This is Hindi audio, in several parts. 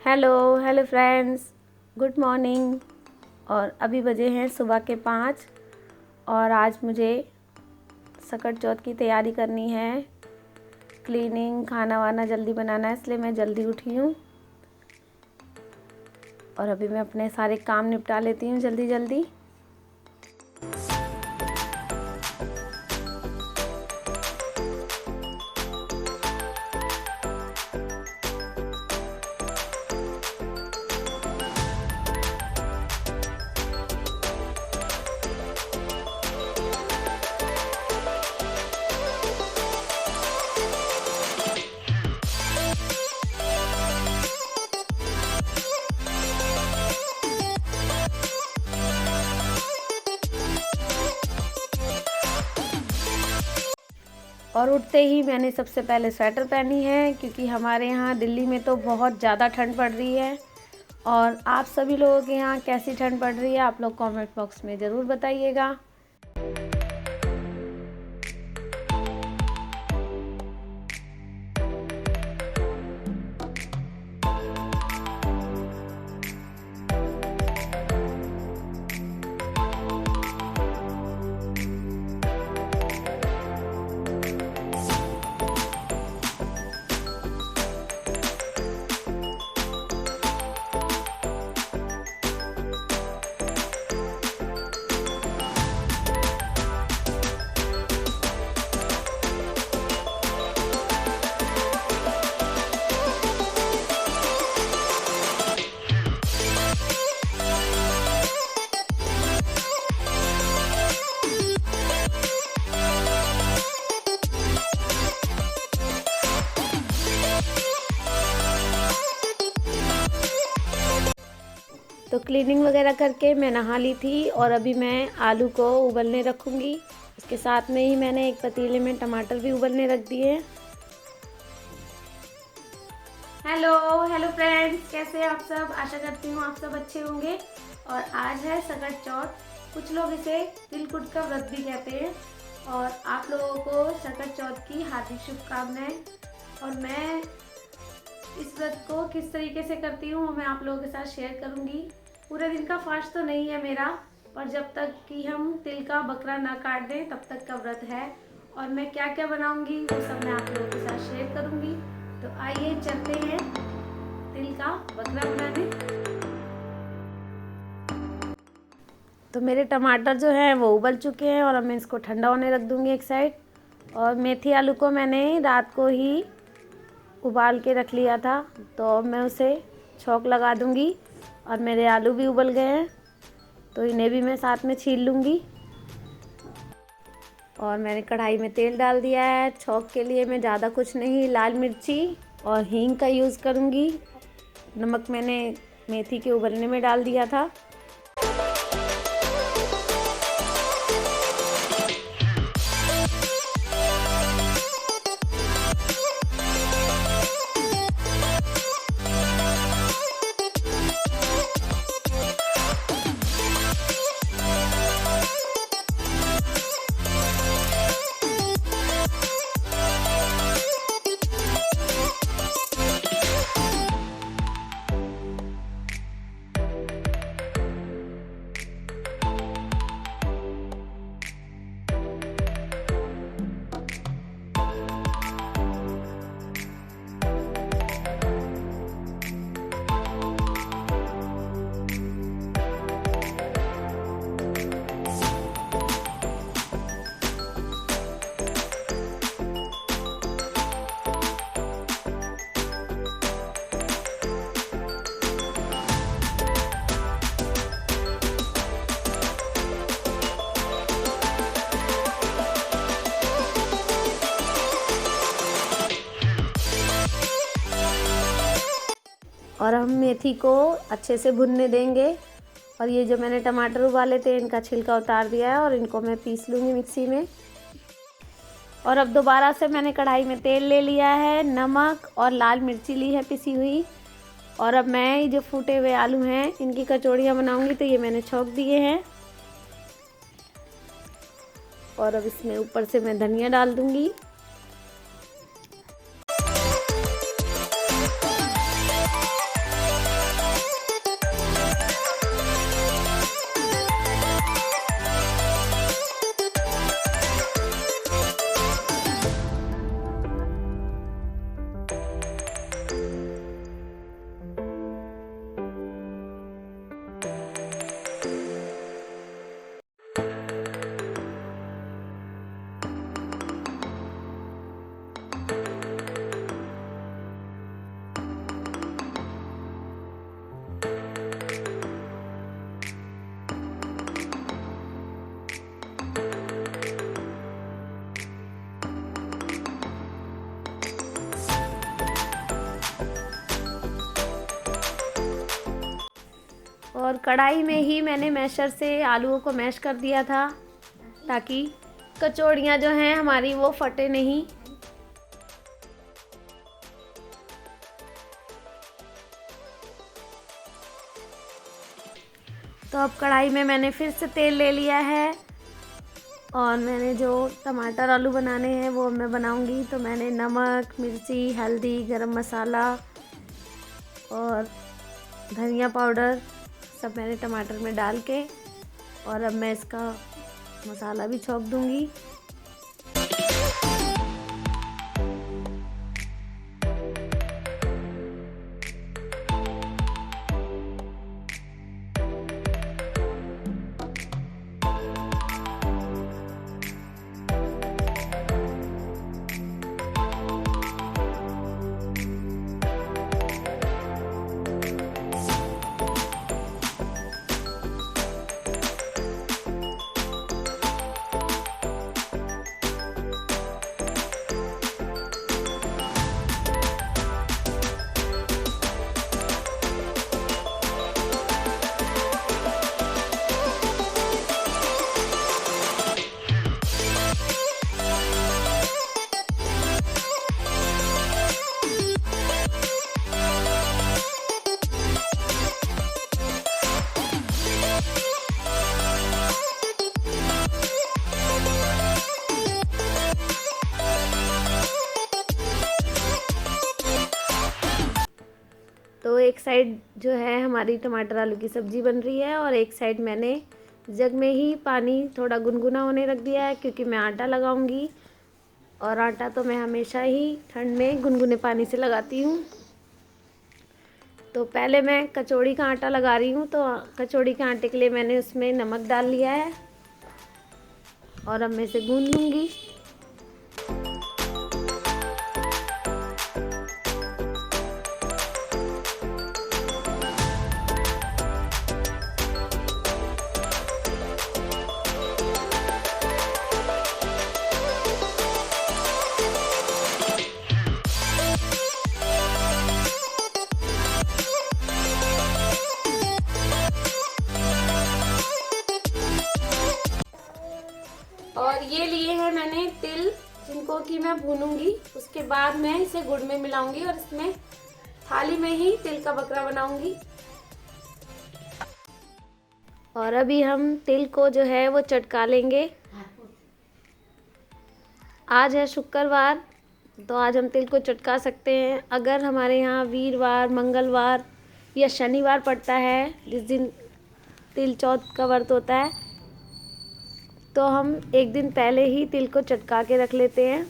Hello hello friends, good morning. और अभी बजे हैं सुबह के 5 और आज मुझे सकट चौथ की तैयारी करनी है। क्लीनिंग, खाना वाना जल्दी बनाना है, इसलिए मैं जल्दी उठी हूँ। और अभी मैं अपने सारे काम निपटा लेती हूँ जल्दी जल्दी। और उठते ही मैंने सबसे पहले स्वेटर पहनी है, क्योंकि हमारे यहाँ दिल्ली में तो बहुत ज़्यादा ठंड पड़ रही है। और आप सभी लोगों के यहाँ कैसी ठंड पड़ रही है, आप लोग कमेंट बॉक्स में ज़रूर बताइएगा। तो क्लीनिंग वगैरह करके मैं नहा ली थी और अभी मैं आलू को उबलने रखूँगी। इसके साथ में ही मैंने एक पतीले में टमाटर भी उबलने रख दिए। हेलो हेलो फ्रेंड्स, कैसे हैं आप सब? आशा करती हूँ आप सब अच्छे होंगे। और आज है सकट चौथ। कुछ लोग इसे तिलकुट का व्रत भी कहते हैं। और आप लोगों को सकट चौथ की हार्दिक शुभकामनाएं। और मैं इस व्रत को किस तरीके से करती हूँ वो मैं आप लोगों के साथ शेयर करूँगी। पूरे दिन का फास्ट तो नहीं है मेरा, पर जब तक कि हम तिल का बकरा ना काट दें तब तक का व्रत है। और मैं क्या क्या बनाऊँगी वो सब मैं आप लोगों के साथ शेयर करूँगी। तो आइए चलते हैं तिल का बकरा बनाने। तो मेरे टमाटर जो हैं वो उबल चुके हैं और अब मैं इसको ठंडा होने रख दूँगी एक साइड। और मेथी आलू को मैंने रात को ही उबाल के रख लिया था, तो अब मैं उसे छौंक लगा दूंगी। और मेरे आलू भी उबल गए हैं, तो इन्हें भी मैं साथ में छील लूँगी। और मैंने कढ़ाई में तेल डाल दिया है। छौंक के लिए मैं ज़्यादा कुछ नहीं, लाल मिर्ची और हींग का यूज़ करूँगी। नमक मैंने मेथी के उबलने में डाल दिया था। और हम मेथी को अच्छे से भुनने देंगे। और ये जो मैंने टमाटर उबाले थे इनका छिलका उतार दिया है और इनको मैं पीस लूँगी मिक्सी में। और अब दोबारा से मैंने कढ़ाई में तेल ले लिया है, नमक और लाल मिर्ची ली है पिसी हुई। और अब मैं ये जो फूटे हुए आलू हैं इनकी कचौड़ियाँ बनाऊँगी, तो ये मैंने छौंक दिए हैं। और अब इसमें ऊपर से मैं धनिया डाल दूँगी। और कढ़ाई में ही मैंने मैशर से आलूओं को मैश कर दिया था ताकि कचौड़ियाँ जो हैं हमारी वो फटे नहीं। तो अब कढ़ाई में मैंने फिर से तेल ले लिया है और मैंने जो टमाटर आलू बनाने हैं वो मैं बनाऊंगी। तो मैंने नमक, मिर्ची, हल्दी, गरम मसाला और धनिया पाउडर सब मैंने टमाटर में डाल के और अब मैं इसका मसाला भी छौंक दूंगी। तो एक साइड जो है हमारी टमाटर आलू की सब्ज़ी बन रही है और एक साइड मैंने जग में ही पानी थोड़ा गुनगुना होने रख दिया है क्योंकि मैं आटा लगाऊंगी और आटा तो मैं हमेशा ही ठंड में गुनगुने पानी से लगाती हूँ। तो पहले मैं कचौड़ी का आटा लगा रही हूँ। तो कचौड़ी के आटे के लिए मैंने उसमें नमक डाल लिया है और अब मैं इसे गूंद लूँगी। और ये लिए हैं मैंने तिल, जिनको कि मैं भूनूंगी। उसके बाद मैं इसे गुड़ में मिलाऊंगी और इसमें थाली में ही तिल का बकरा बनाऊंगी। और अभी हम तिल को जो है वो चटका लेंगे। आज है शुक्रवार, तो आज हम तिल को चटका सकते हैं। अगर हमारे यहाँ वीरवार, मंगलवार या शनिवार पड़ता है, जिस दिन तिल चौथ का व्रत होता है, तो हम एक दिन पहले ही तिल को चटका के रख लेते हैं।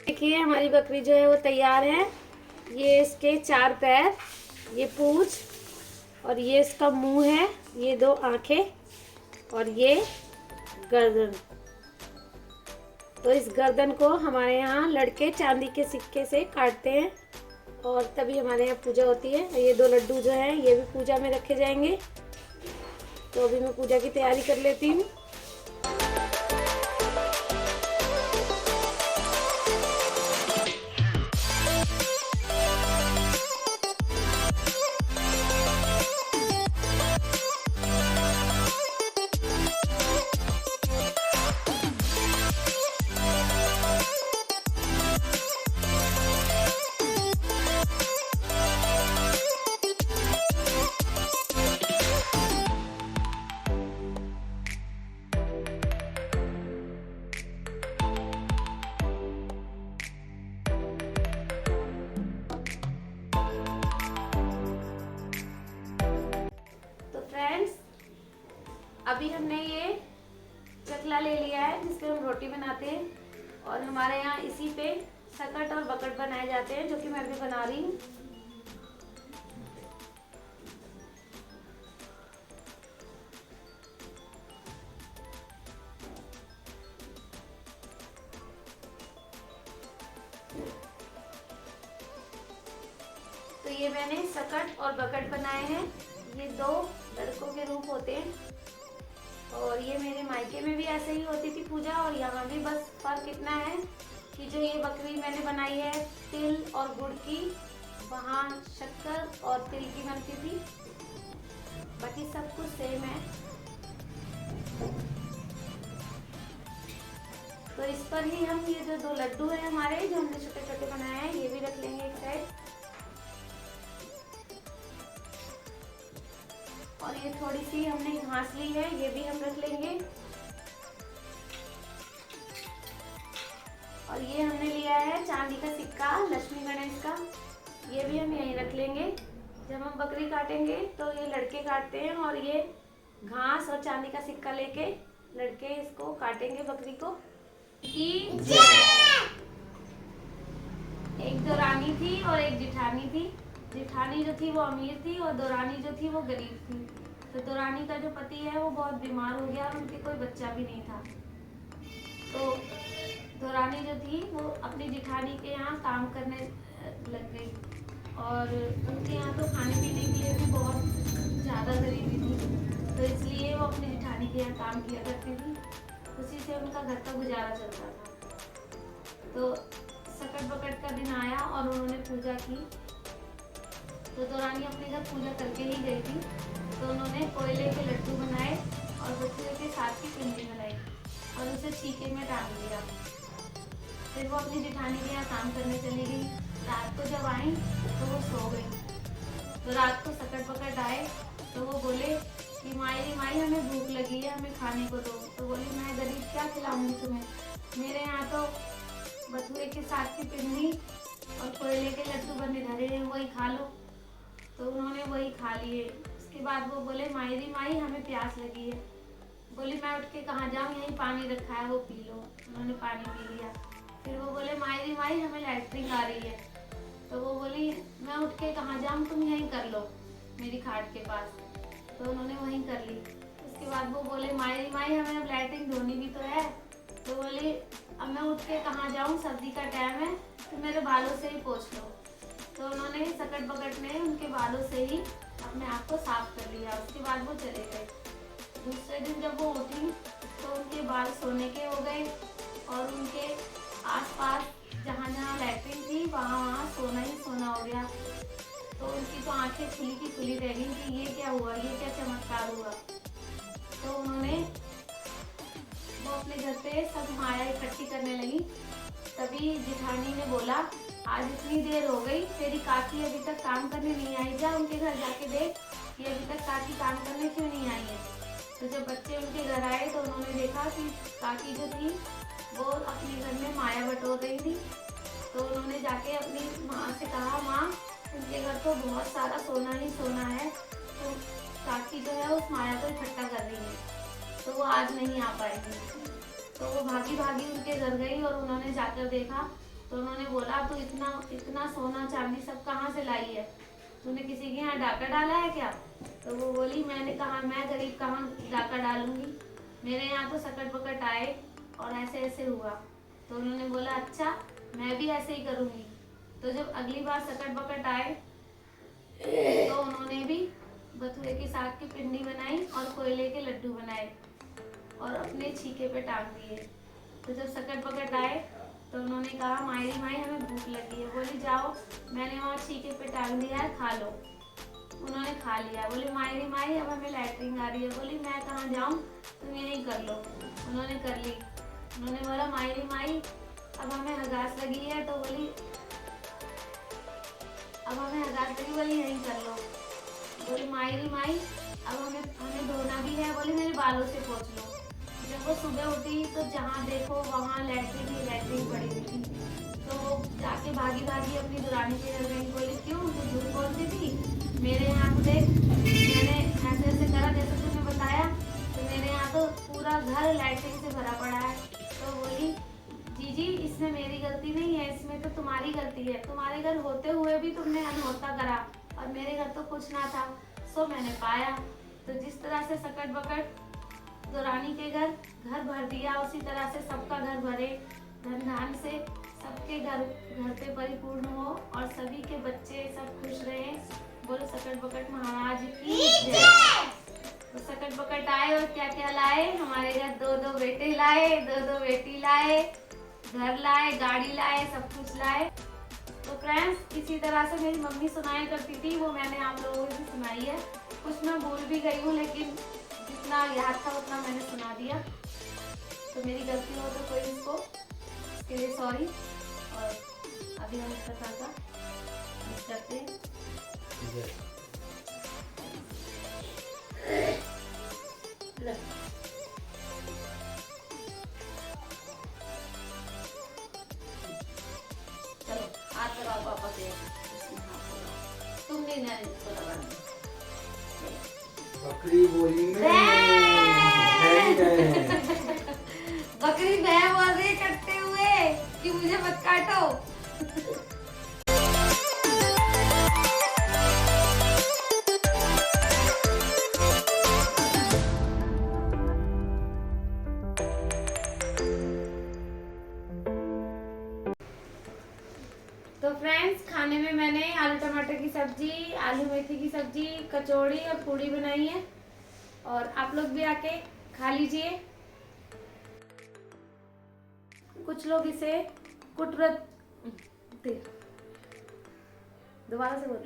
देखिए हमारी बकरी जो है वो तैयार है। ये इसके 4 पैर, ये पूंछ और ये इसका मुंह है, ये 2 आंखें और ये गर्दन। तो इस गर्दन को हमारे यहाँ लड़के चांदी के सिक्के से काटते हैं और तभी हमारे यहाँ पूजा होती है। ये 2 लड्डू जो हैं ये भी पूजा में रखे जाएंगे। तो अभी मैं पूजा की तैयारी कर लेती हूँ। अभी हमने ये चकला ले लिया है जिसपे हम रोटी बनाते हैं और हमारे यहाँ इसी पे सकट और बकट बनाए जाते हैं, जो कि मैं भी बना रही हूँ। तो ये मैंने सकट और बकट बनाए हैं। ये दो लड़कों के रूप होते हैं और ये मेरे मायके में भी ऐसे ही होती थी पूजा और यहाँ भी। बस फर्क इतना है कि जो ये बकरी मैंने बनाई है तिल और गुड़ की, वहाँ शक्कर और तिल की बनती थी, बाकी सब कुछ सेम है। तो इस पर ही हम ये जो दो लड्डू हैं हमारे, जो हमने छोटे छोटे बनाए हैं, ये भी रख लेंगे एक साइड। और ये थोड़ी सी हमने घास ली है, ये भी हम रख लेंगे। और ये हमने लिया है चांदी का सिक्का लक्ष्मी गणेश का, ये भी हम यहीं रख लेंगे। जब हम बकरी काटेंगे तो ये लड़के काटते हैं और ये घास और चांदी का सिक्का लेके लड़के इसको काटेंगे बकरी को। एक दौरानी थी और एक जिठानी थी। जिठानी जो थी वो अमीर थी और दौरानी जो थी वो गरीब थी। तो दौरानी का जो पति है वो बहुत बीमार हो गया और उनके कोई बच्चा भी नहीं था। तो दौरानी जो थी वो अपनी जिठानी के यहाँ काम करने लग गई और उनके यहाँ तो खाने पीने के लिए भी बहुत ज़्यादा गरीबी थी, तो इसलिए वो अपनी जिठानी के यहाँ काम किया करती थी। उसी से उनका घर का गुजारा चलता था। तो सकट बकट का दिन आया और उन्होंने पूजा की। तो दौरानी अपने घर पूजा करके ही गई थी। तो उन्होंने कोयले के लड्डू बनाए और बच्चे के साथ की पिंडी बनाई और उसे छीके में टांग दिया। फिर वो अपनी जिठानी के यहाँ काम करने चली गई। रात को जब आई तो वो सो गई। तो रात को सकट बकट आए तो वो बोले कि माई हमें भूख लगी है, हमें खाने को दो। तो बोली मैं गरीब क्या खिलाऊंगी तुम्हें, मेरे यहाँ तो बथुए के साथ की पिंडी और कोयले के लड्डू बने धरे हैं, वही खा लो। तो उन्होंने वही खा लिए। उसके बाद वो बोले माई हमें प्यास लगी है। बोली मैं उठ के कहाँ जाऊँ, यहीं पानी रखा है वो पी लो। उन्होंने पानी पी लिया। फिर वो बोले माई हमें लैट्रिन आ रही है। तो वो बोली मैं उठ के कहाँ जाऊँ, तुम यहीं कर लो मेरी खाट के पास। तो उन्होंने वहीं कर ली। उसके बाद वो बोले माई हमें अब लैट्रिन धोनी भी तो है। तो बोली अब मैं उठ के कहाँ जाऊँ, सर्दी का टाइम है, तो मेरे बालों से ही पोंछ लो। तो उन्होंने सकट बकट ने उनके बालों से ही अपने आप को साफ कर लिया। उसके बाद वो चले गए। दूसरे दिन जब वो उठी तो उनके बाल सोने के हो गए और उनके आसपास जहाँ जहाँ लैट्रिन थी वहाँ सोना ही सोना हो गया। तो उनकी तो आंखें खुली की खुली रह गई कि ये क्या हुआ, ये क्या चमत्कार हुआ। तो उन्होंने वो अपने घर पे सब माया इकट्ठी करने लगी। तभी जिठानी ने बोला आज इतनी देर हो गई, तेरी काकी अभी तक काम करने नहीं आई, जा उनके घर जाके देख कि अभी तक काकी काम करने क्यों नहीं आई है। तो जब बच्चे उनके घर आए तो उन्होंने देखा कि काकी जो थी वो अपने घर में माया बटोर रही थी। तो उन्होंने जाके अपनी माँ से कहा माँ उनके घर तो बहुत सारा सोना ही सोना है, तो काकी जो है उस माया को इकट्ठा कर रही है, तो वो आज नहीं आ पाएगी। तो वो भागी भागी उनके घर गई और उन्होंने जाकर देखा। तो उन्होंने बोला तू इतना सोना चांदी सब कहाँ से लाई है, तूने किसी के यहाँ डाका डाला है क्या। तो वो बोली मैंने कहा मैं गरीब कहाँ डाका डालूंगी, मेरे यहाँ तो सकट बकट आए और ऐसे ऐसे हुआ। तो उन्होंने बोला अच्छा मैं भी ऐसे ही करूँगी। तो जब अगली बार सकट बकट आए तो उन्होंने भी बथुए के साग की पिंडी बनाई और कोयले के लड्डू बनाए और अपने छीके पे टांग दिए। तो जब सकट बकट आए तो उन्होंने कहा माई हमें भूख लगी है। बोली जाओ मैंने वहाँ छीके पे टांग दिया है, खा लो। उन्होंने खा लिया। बोली माई अब हमें लैट्रिन आ रही है। बोली मैं कहाँ जाऊँ, तुम यहीं कर लो। उन्होंने कर ली। उन्होंने बोला माई अब हमें हगास लगी है। तो बोली अब हमें हगास लगी, बोली यहीं कर लो। बोली माई अब हमें धोना भी है। बोली मेरे बालों से पोंछ लो। जब वो सुबह उठी तो जहाँ देखो वहाँ लैट्रिन ही लैट्रिन पड़ी हुई थी। तो वो जाके भागी अपनी दुरानी के घर गई। बोली क्यों तू झूठ बोलती थी, मेरे यहाँ तो देख मैंने ऐसे ऐसे करा जैसे तूने बताया, तो मेरे पूरा घर लाइटिंग से भरा पड़ा है। तो बोली जीजी इसमें मेरी गलती नहीं है, इसमें तो तुम्हारी गलती है, तुम्हारे घर होते हुए भी तुमने अनहोता करा और मेरे घर तो कुछ ना था, सो मैंने पाया। तो जिस तरह से सकट बकट दुरानी के घर भर दिया, उसी तरह से सबका घर भरे, धन धान से सबके घर पे परिपूर्ण हो और सभी के बच्चे सब खुश रहे। बोलो सकट बकट महाराज की जय। तो सकट बकट आए और क्या क्या लाए, हमारे घर दो बेटे लाए, दो बेटी लाए, घर लाए, गाड़ी लाए, सब कुछ लाए। तो फ्रेंड्स इसी तरह से मेरी मम्मी सुनाया करती थी, वो मैंने आप लोगों को भी सुनाई है। कुछ मैं भूल भी गई हूँ, लेकिन जितना याद था उतना मैंने सुना दिया। तो मेरी गलती हो तो कोई इसको इसके लिए सॉरी। और अभी हम इसका साथ मिक्स करते हैं। चलो हाथ लगाओ पापा से, तुम नहीं ना इसको लगाना। बकरी बोली बकरी मैं बोल रही कटते हुए कि मुझे मत काटो। तो फ्रेंड्स खाने में मैंने आलू टमाटर की सब्जी, आलू मेथी की सब्जी, कचौड़ी और पूड़ी बनाई है और आप लोग भी आके खा लीजिए। कुछ लोग इसे कुटव्रत दोबारा से बोल